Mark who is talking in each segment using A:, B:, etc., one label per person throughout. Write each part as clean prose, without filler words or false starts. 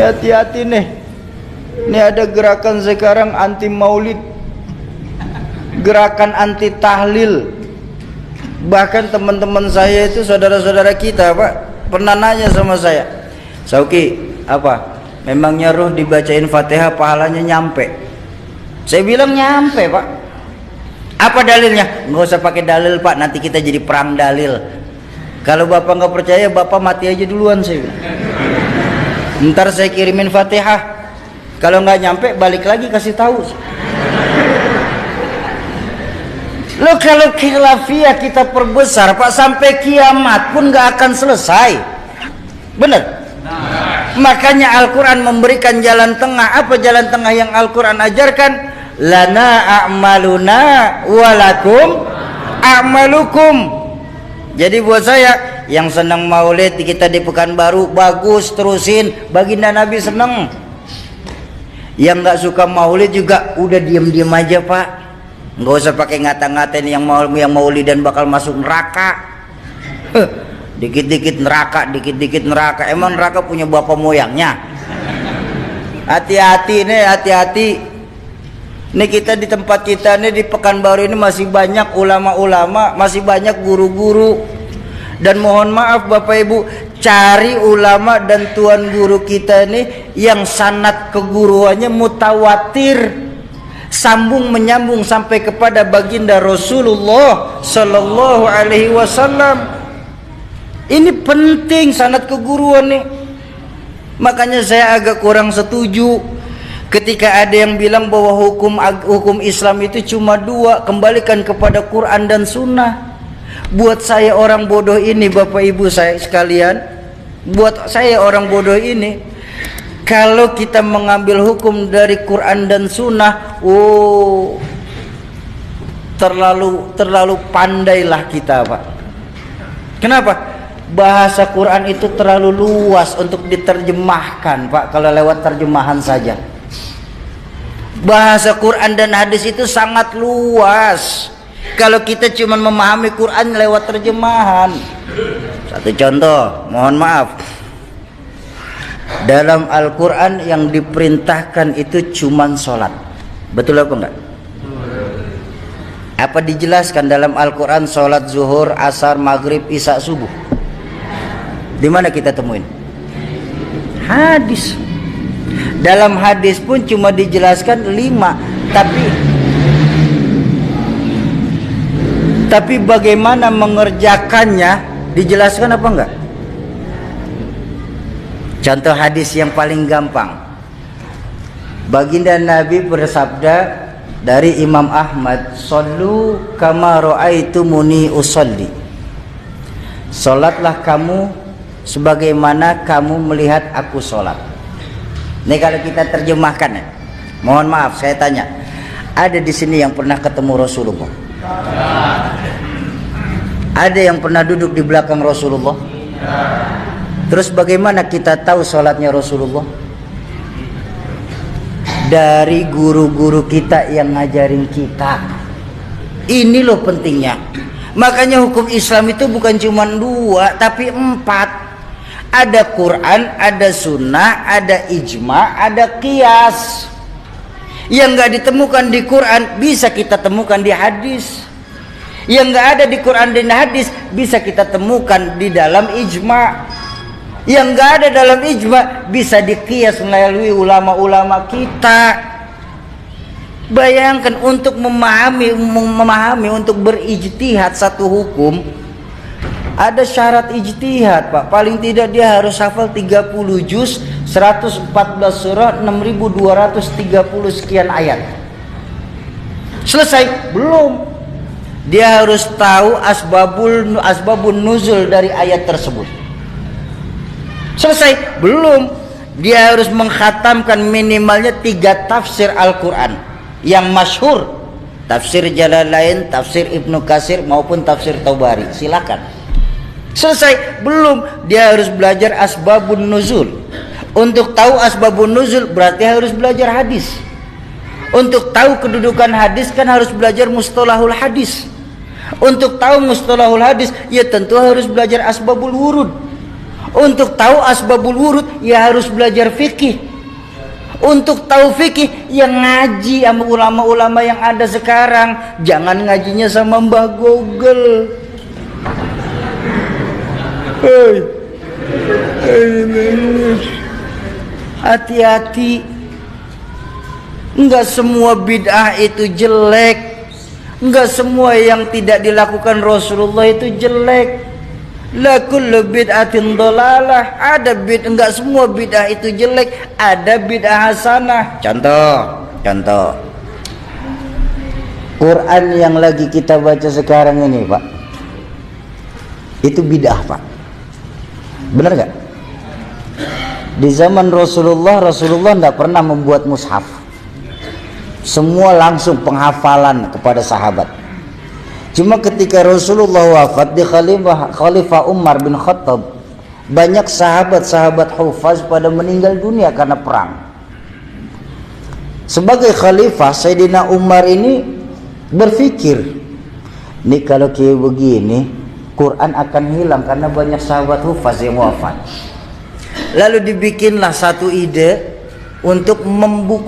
A: Ini hati-hati nih. Ini ada gerakan sekarang anti maulid, gerakan anti tahlil. Bahkan teman-teman saya itu, saudara-saudara kita, Pak, pernah nanya sama saya, Sauki, apa? Memangnya roh dibacain Fatihah pahalanya nyampe? Saya bilang nyampe, Pak. Apa dalilnya? Nggak usah pakai dalil, Pak, nanti kita jadi perang dalil. Kalau Bapak nggak percaya, Bapak mati aja duluan, saya bilang. Ntar saya kirimin Fatihah. Kalau nggak nyampe, balik lagi kasih tahu. Lo kalau khilafiyah kita perbesar, Pak, sampai kiamat pun nggak akan selesai. Benar? Makanya Al-Quran memberikan jalan tengah. Apa jalan tengah yang Al-Quran ajarkan? Lana a'maluna walakum a'malukum. Jadi buat saya yang senang maulid kita di Pekanbaru, bagus, terusin. Baginda Nabi senang. Yang nggak suka maulid juga udah diem-diem aja, Pak. Nggak usah pakai ngata-ngatain yang maulid dan bakal masuk neraka. Dikit-dikit neraka, dikit-dikit neraka. Emang neraka punya bapak moyangnya? Hati-hati nih, hati-hati. Nih kita di tempat kita nih di Pekanbaru ini masih banyak ulama-ulama, masih banyak guru-guru. Dan mohon maaf Bapak Ibu, cari ulama dan tuan guru kita nih yang sanad keguruannya mutawatir, sambung menyambung sampai kepada baginda Rasulullah Sallallahu Alaihi Wasallam. Ini penting sanad keguruan nih. Makanya saya agak kurang setuju ketika ada yang bilang bahwa hukum Islam itu cuma dua, kembalikan kepada Quran dan Sunnah. Buat saya orang bodoh ini, Bapak Ibu saya sekalian, buat saya orang bodoh ini, kalau kita mengambil hukum dari Quran dan Sunnah, terlalu pandailah kita, Pak. Kenapa? Bahasa Quran itu terlalu luas untuk diterjemahkan, Pak, kalau lewat terjemahan saja. Bahasa Quran dan hadis itu sangat luas kalau kita cuma memahami Quran lewat terjemahan. Satu contoh, mohon maaf, dalam Al-Quran yang diperintahkan itu cuma sholat. Betul apa enggak? Apa dijelaskan dalam Al-Quran sholat zuhur, asar, maghrib, isya, subuh? Di mana kita temuin? Hadis. Dalam hadis pun cuma dijelaskan 5, tapi bagaimana mengerjakannya dijelaskan apa enggak? Contoh hadis yang paling gampang. Baginda Nabi bersabda dari Imam Ahmad, "Shallu kama ra'aitumuni usolli." Salatlah kamu sebagaimana kamu melihat aku sholat. Ini kalau kita terjemahkan ya. Mohon maaf saya tanya, ada di sini yang pernah ketemu Rasulullah? Ada yang pernah duduk di belakang Rasulullah? Terus bagaimana kita tahu sholatnya Rasulullah? Dari guru-guru kita yang ngajarin kita. Ini loh pentingnya. Makanya hukum Islam itu bukan cuma 2 tapi 4. Ada Quran, ada sunnah, ada ijma, ada qiyas. Yang nggak ditemukan di Quran bisa kita temukan di hadis. Yang nggak ada di Quran dan hadis bisa kita temukan di dalam ijma. Yang nggak ada dalam ijma bisa diqiyas melalui ulama-ulama kita. Bayangkan untuk memahami untuk berijtihad satu hukum, ada syarat ijtihad, Pak. Paling tidak dia harus hafal 30 juz, 114 surah, 6230 sekian ayat. Selesai? Belum. Dia harus tahu asbabun nuzul dari ayat tersebut. Selesai? Belum. Dia harus mengkhatamkan minimalnya 3 tafsir Al-Quran yang masyhur. Tafsir Jalalain, tafsir Ibnu Katsir maupun tafsir Tabari. Silakan. Selesai? Belum. Dia harus belajar asbabun nuzul. Untuk tahu asbabun nuzul berarti harus belajar hadis. Untuk tahu kedudukan hadis kan harus belajar mustalahul hadis. Untuk tahu mustalahul hadis ya tentu harus belajar asbabul wurud. Untuk tahu asbabul wurud ya harus belajar fikih. Untuk tahu fikih yang ngaji sama ulama-ulama yang ada sekarang. Jangan ngajinya sama Mbah Google. Hati-hati. Enggak semua bid'ah itu jelek. Enggak semua yang tidak dilakukan Rasulullah itu jelek. La kullu bid'atin dhalalah. Ada enggak semua bid'ah itu jelek, ada bid'ah hasanah. Contoh. Quran yang lagi kita baca sekarang ini, Pak. Itu bid'ah, Pak. Benar enggak? Di zaman Rasulullah enggak pernah membuat mushaf. Semua langsung penghafalan kepada sahabat. Cuma ketika Rasulullah wafat di Khalifah Umar bin Khattab, banyak sahabat-sahabat hufaz pada meninggal dunia karena perang. Sebagai khalifah, Sayyidina Umar ini berpikir, nih kalau kayak begini Quran akan hilang karena banyak sahabat hufaz yang wafat. Lalu dibikinlah satu ide untuk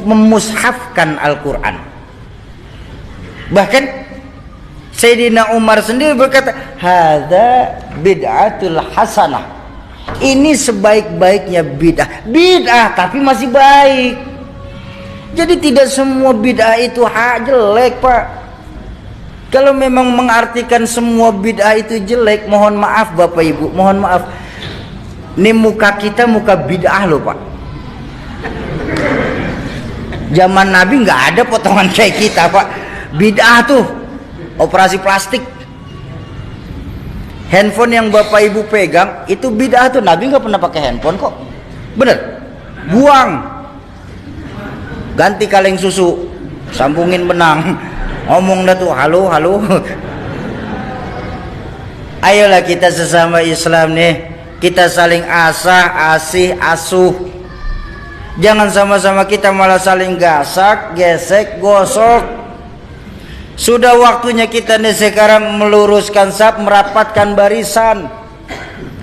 A: memushafkan Al-Quran. Bahkan Sayyidina Umar sendiri berkata, hadza bid'atul hasanah. Ini sebaik-baiknya bid'ah. Bid'ah tapi masih baik. Jadi tidak semua bid'ah itu jelek, Pak. Kalau memang mengartikan semua bid'ah itu jelek, mohon maaf Bapak Ibu, mohon maaf. Ini muka kita muka bid'ah loh, Pak. Zaman Nabi nggak ada potongan kayak kita, Pak. Bid'ah tuh operasi plastik. Handphone yang Bapak Ibu pegang itu bid'ah tuh. Nabi nggak pernah pakai handphone kok. Bener? Buang. Ganti kaleng susu, sambungin benang. Ngomong dah tuh, halo. Ayolah kita sesama Islam nih, kita saling asuh. Jangan sama-sama kita malah saling gasak, gesek, gosok. Sudah waktunya kita nih sekarang meluruskan saf, merapatkan barisan.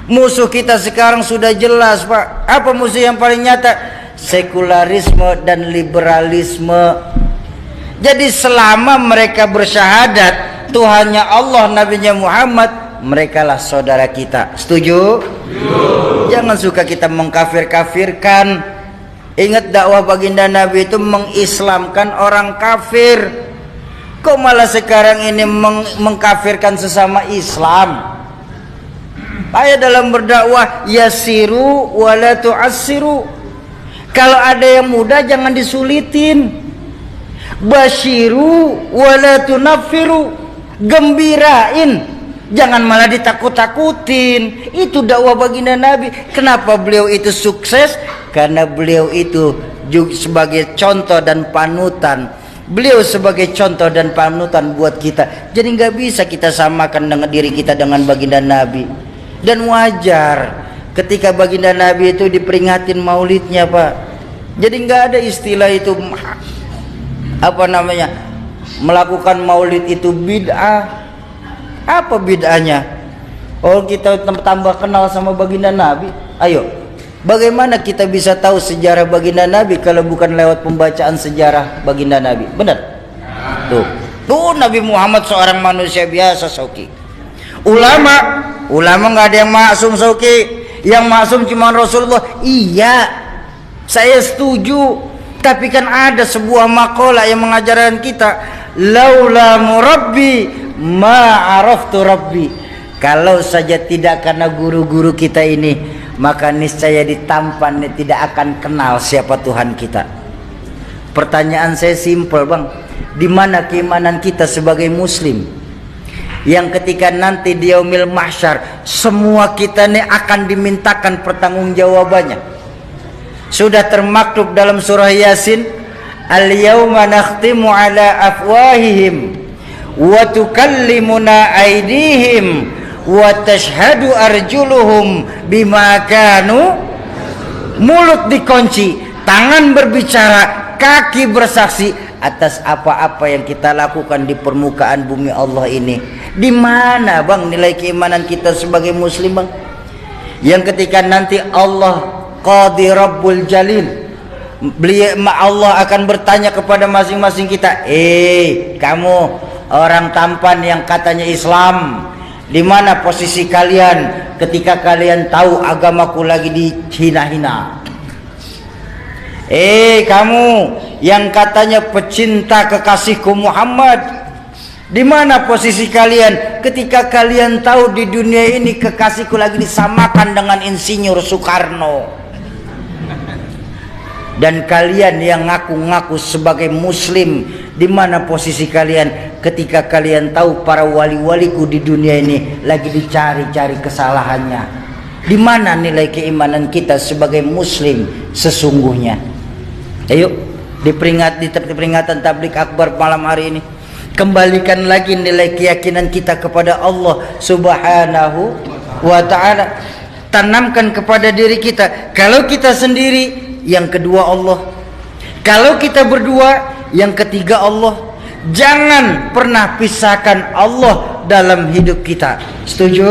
A: Musuh kita sekarang sudah jelas, Pak. Apa musuh yang paling nyata? Sekularisme dan liberalisme. Jadi selama mereka bersyahadat Tuhannya Allah, Nabinya Muhammad, merekalah saudara kita. Setuju? Jangan suka kita mengkafir-kafirkan. Ingat dakwah baginda Nabi itu mengislamkan orang kafir. Kok malah sekarang ini mengkafirkan sesama Islam? Ayo dalam berdakwah, yasiru wala tu'assiru. Kalau ada yang mudah jangan disulitin. Basyiru wala tunaffiru. Gembirain, jangan malah ditakut-takutin. Itu dakwah baginda Nabi. Kenapa beliau itu sukses? Karena beliau itu juga sebagai contoh dan panutan. Beliau sebagai contoh dan panutan buat kita. Jadi nggak bisa kita samakan dengan diri kita dengan baginda Nabi. Dan wajar ketika baginda Nabi itu diperingatin maulidnya, Pak. Jadi nggak ada istilah itu melakukan maulid itu bid'ah. Apa bid'ahnya? Oh, kita tambah kenal sama baginda Nabi. Ayo, bagaimana kita bisa tahu sejarah baginda Nabi kalau bukan lewat pembacaan sejarah baginda Nabi? Benar? Tuh Nabi Muhammad seorang manusia biasa, Sauki. Ulama nggak ada yang maksum, Sauki. Yang maksum cuma Rasulullah. Iya, saya setuju. Tapi kan ada sebuah makalah yang mengajarkan kita, laula murabbi ma araftu rabbi. Kalau saja tidak karena guru-guru kita ini, maka niscaya ditampan tidak akan kenal siapa Tuhan kita. Pertanyaan saya simpel, Bang. Di mana keimanan kita sebagai muslim? Yang ketika nanti di yaumil mahsyar semua kita ini akan dimintakan pertanggungjawabannya. Sudah termaktub dalam surah Yasin, al-yauma nakhtimu ala afwahihim wa tukallimuna aydihim wa tashhadu arjuluhum bima kanu. Mulut dikunci, tangan berbicara, kaki bersaksi atas apa-apa yang kita lakukan di permukaan bumi Allah ini. Di mana, Bang, nilai keimanan kita sebagai muslim, Bang? yang ketika nanti Allah Qadi Rabbul Jalil, beliau Allah akan bertanya kepada masing-masing kita, kamu orang tampan yang katanya Islam, di mana posisi kalian ketika kalian tahu agamaku lagi dihina-hina? Kamu yang katanya pecinta kekasihku Muhammad, di mana posisi kalian ketika kalian tahu di dunia ini kekasihku lagi disamakan dengan Insinyur Soekarno? Dan kalian yang ngaku-ngaku sebagai muslim, di mana posisi kalian ketika kalian tahu para wali-waliku di dunia ini lagi dicari-cari kesalahannya? Di mana nilai keimanan kita sebagai muslim sesungguhnya? Ayo di peringatan tablik akbar malam hari ini, kembalikan lagi nilai keyakinan kita kepada Allah Subhanahu wa ta'ala. Tanamkan kepada diri kita, kalau kita sendiri, yang kedua Allah. Kalau kita berdua, yang ketiga Allah. Jangan pernah pisahkan Allah dalam hidup kita. Setuju?